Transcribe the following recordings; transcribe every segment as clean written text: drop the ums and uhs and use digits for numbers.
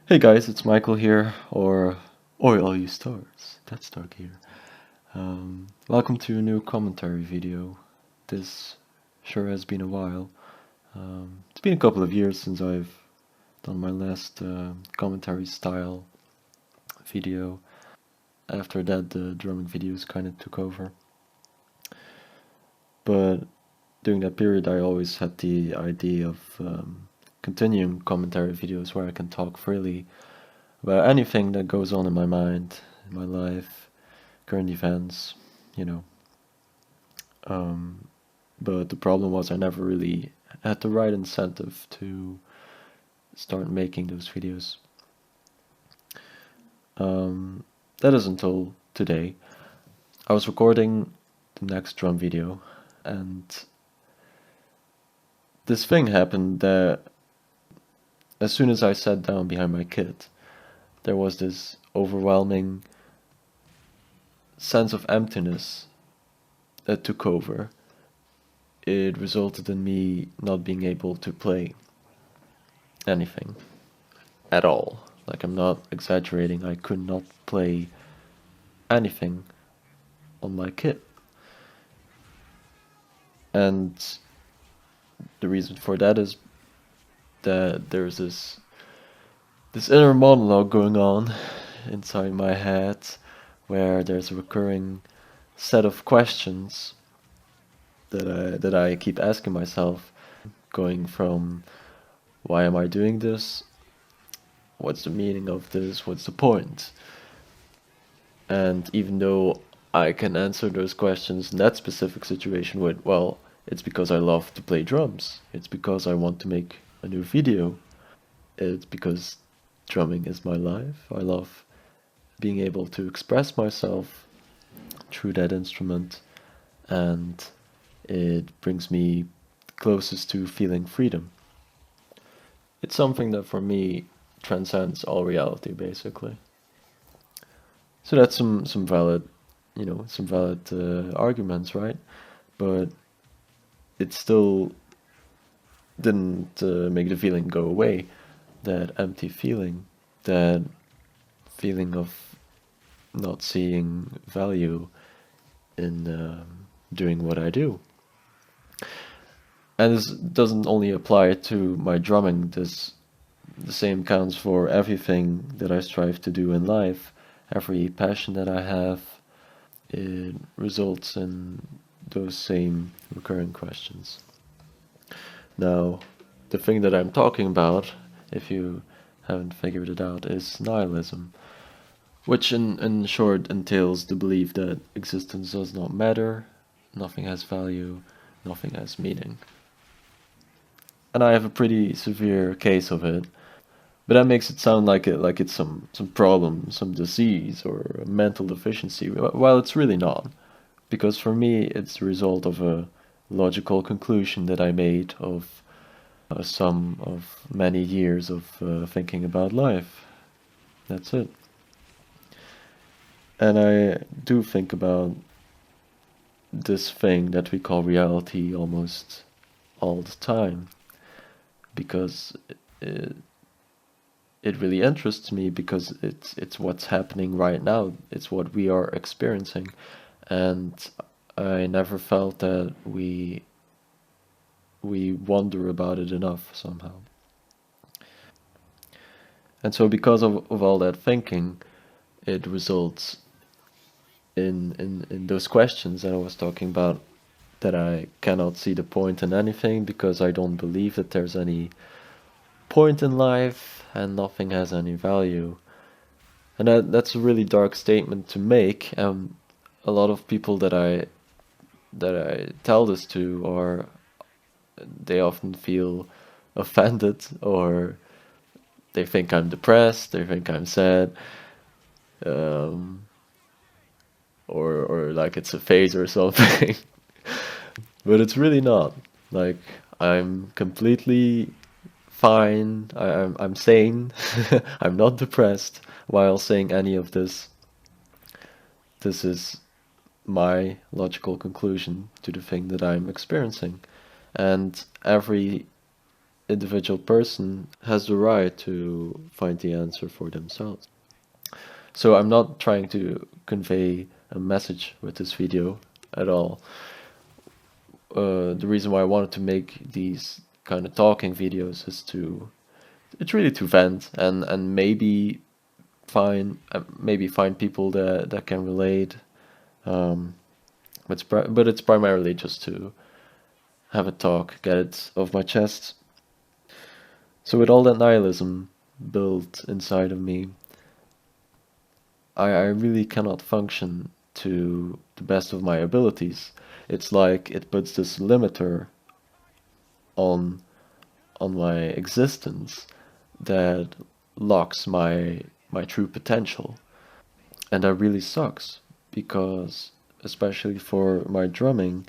Hey guys, it's Michael here, or all you stars. That's dark here. Welcome to a new commentary video. This sure has been a while. It's been a couple of years since I've done my last commentary style video. After that, the drumming videos kind of took over. But during that period, I always had the idea of continuing commentary videos where I can talk freely about anything that goes on in my mind, in my life, current events, you know. But the problem was I never really had the right incentive to start making those videos. That is until today. I was recording the next drum video, and this thing happened that as soon as I sat down behind my kit, there was this overwhelming sense of emptiness that took over. It resulted in me not being able to play anything at all. Like, I'm not exaggerating, I could not play anything on my kit. And the reason for that is that there's this inner monologue going on inside my head where there's a recurring set of questions that I keep asking myself, going from why am I doing this? What's the meaning of this? What's the point? And even though I can answer those questions in that specific situation with, well, it's because I love to play drums. It's because I want to make a new video. It's because drumming is my life. I love being able to express myself through that instrument, and it brings me closest to feeling freedom. It's something that for me transcends all reality, basically. So that's some valid, some valid arguments, right? But it still didn't make the feeling go away. That empty feeling, that feeling of not seeing value in doing what I do. And this doesn't only apply to my drumming. The same counts for everything that I strive to do in life. Every passion that I have, it results in those same recurring questions. Now, the thing that I'm talking about, if you haven't figured it out, is nihilism, which in short entails the belief that existence does not matter, nothing has value, nothing has meaning. And I have a pretty severe case of it, but that makes it sound like it's some problem, some disease, or a mental deficiency. Well, it's really not, because for me it's the result of a logical conclusion that I made of a sum of many years of thinking about life. That's it. And I do think about this thing that we call reality almost all the time, because it really interests me, because it's what's happening right now. It's what we are experiencing, and I never felt that we wonder about it enough somehow. And so because of all that thinking, it results in those questions that I was talking about, that I cannot see the point in anything because I don't believe that there's any point in life and nothing has any value. And that's a really dark statement to make. A lot of people that I tell this to, or they often feel offended, or they think I'm depressed, they think I'm sad, or like it's a phase or something. But it's really not. Like, I'm completely fine. I'm sane. I'm not depressed while saying any of this. This is my logical conclusion to the thing that I'm experiencing. And every individual person has the right to find the answer for themselves. So I'm not trying to convey a message with this video at all. The reason why I wanted to make these kind of talking videos is to it's really to vent and maybe find people that can relate. Um, but it's primarily just to have a talk, get it off my chest. So with all that nihilism built inside of me, I really cannot function to the best of my abilities. It's like it puts this limiter on my existence that locks my true potential. And that really sucks because especially for my drumming,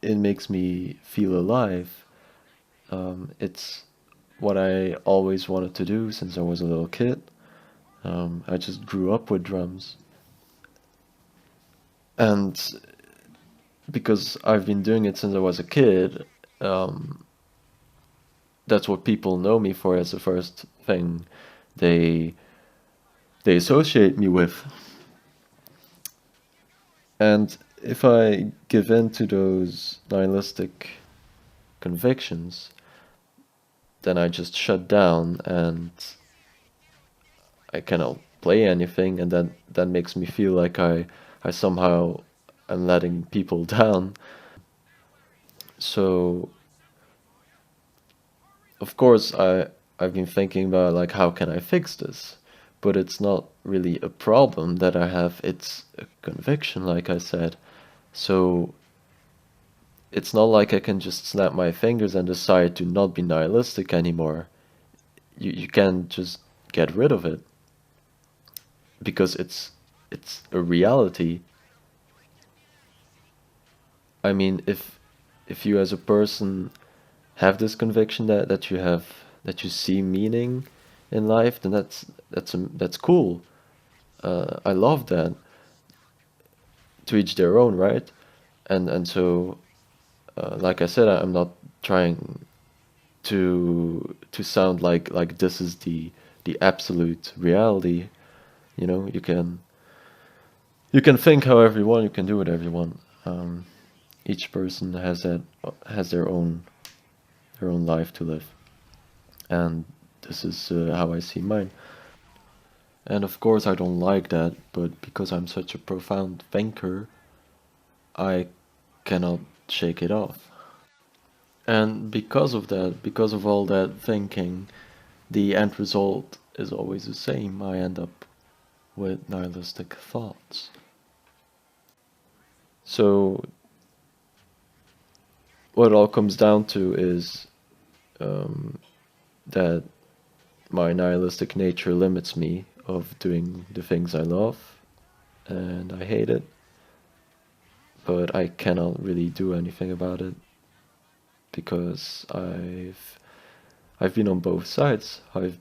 it makes me feel alive. It's what I always wanted to do since I was a little kid. I just grew up with drums. And because I've been doing it since I was a kid, um, that's what people know me for as the first thing they they associate me with. And if I give in to those nihilistic convictions, then I just shut down and I cannot play anything, and that makes me feel like I somehow am letting people down. So of course I've been thinking about like how can I fix this? But it's not really a problem that I have, it's a conviction, like I said. So it's not like I can just snap my fingers and decide to not be nihilistic anymore. You can't just get rid of it because it's a reality. I mean, if you as a person have this conviction that you see meaning in life, then that's cool. I love that. To each their own, right? And so, like I said, I'm not trying to sound like this is the absolute reality. You know, you can think however you want, you can do whatever you want. Each person has their own life to live, and this is how I see mine. And of course, I don't like that, but because I'm such a profound thinker, I cannot shake it off. And because of that, because of all that thinking, the end result is always the same. I end up with nihilistic thoughts. So, what it all comes down to is um, that my nihilistic nature limits me of doing the things I love, and I hate it, but I cannot really do anything about it because I've been on both sides. I've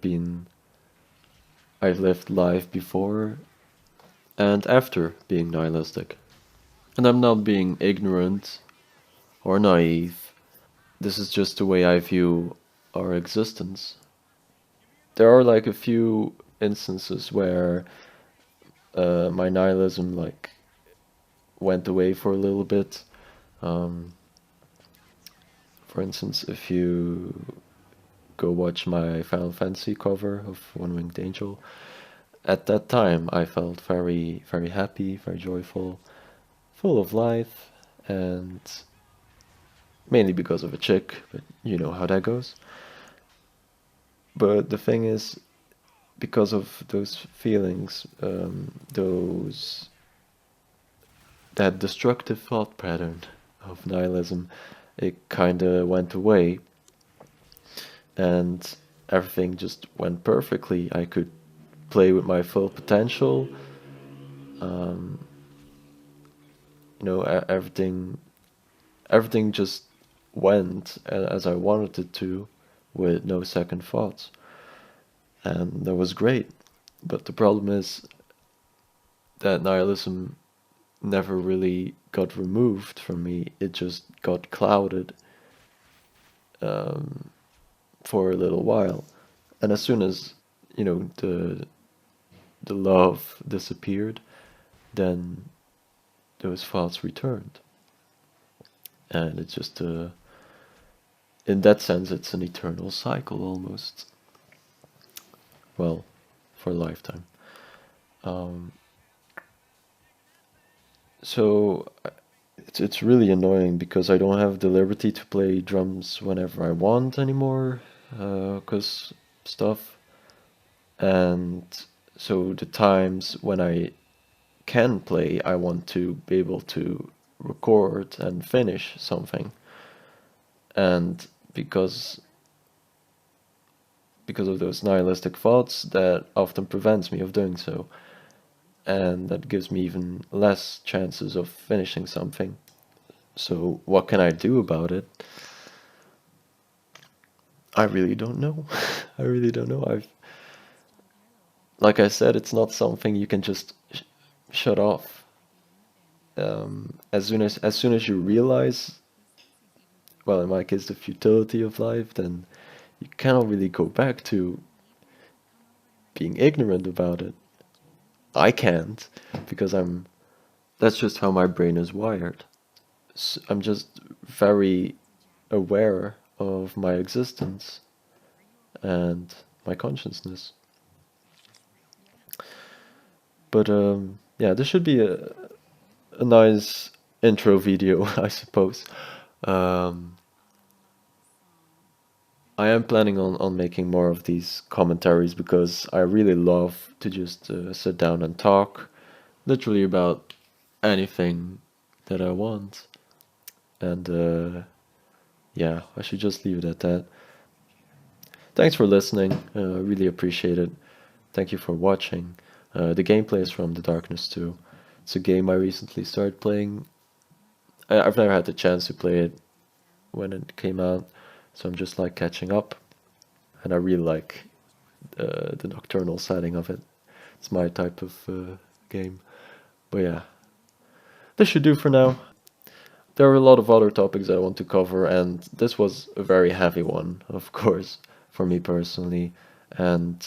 lived life before and after being nihilistic. And I'm not being ignorant or naive. This is just the way I view our existence. There are like a few instances where my nihilism like went away for a little bit. Um, for instance, if you go watch my Final Fantasy cover of One Winged Angel, at that time I felt very, very happy, very joyful, full of life, and mainly because of a chick, but you know how that goes. But the thing is, because of those feelings, those that destructive thought pattern of nihilism, it kind of went away, and everything just went perfectly. I could play with my full potential. Um, everything just went as I wanted it to, with no second thoughts, and that was great. But the problem is that nihilism never really got removed from me. It just got clouded for a little while, and as soon as the love disappeared, then those thoughts returned, and it's just in that sense, it's an eternal cycle almost. Well, for a lifetime. Um, so it's really annoying because I don't have the liberty to play drums whenever I want anymore, because stuff. And so the times when I can play, I want to be able to record and finish something. And because of those nihilistic thoughts, that often prevents me of doing so. And that gives me even less chances of finishing something. So what can I do about it? I really don't know. I really don't know. Like I said, it's not something you can just shut off. As soon as you realize, well, in my case, the futility of life, then you cannot really go back to being ignorant about it. I can't, because that's just how my brain is wired. I'm just very aware of my existence and my consciousness. But yeah, this should be a nice intro video, I suppose. Um, I am planning on making more of these commentaries because I really love to just sit down and talk literally about anything that I want. And yeah, I should just leave it at that. Thanks for listening. Really appreciate it. Thank you for watching. The gameplay is from The Darkness 2. It's a game I recently started playing. I've never had the chance to play it when it came out, so I'm just like catching up. And I really like the nocturnal setting of it. It's my type of game. But yeah, this should do for now. There are a lot of other topics I want to cover, and this was a very heavy one, of course, for me personally. And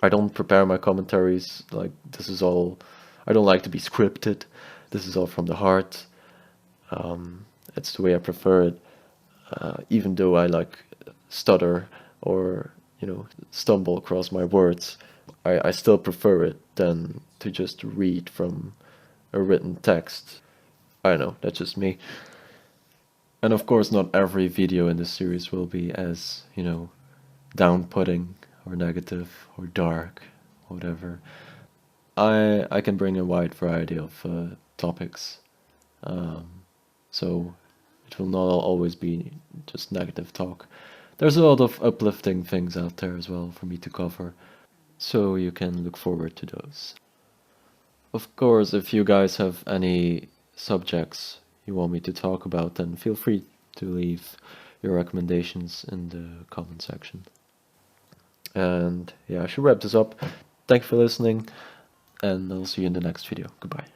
I don't prepare my commentaries like this is all. I don't like to be scripted. This is all from the heart. It's the way I prefer it. Even though I like stutter or stumble across my words, I still prefer it than to just read from a written text. I don't know, that's just me. And of course, not every video in this series will be as, down-putting or negative or dark, whatever. I can bring a wide variety of topics, so it will not always be just negative talk. There's a lot of uplifting things out there as well for me to cover, so you can look forward to those. Of course, if you guys have any subjects you want me to talk about, then feel free to leave your recommendations in the comment section. And yeah, I should wrap this up. Thank you for listening, and I'll see you in the next video. Goodbye.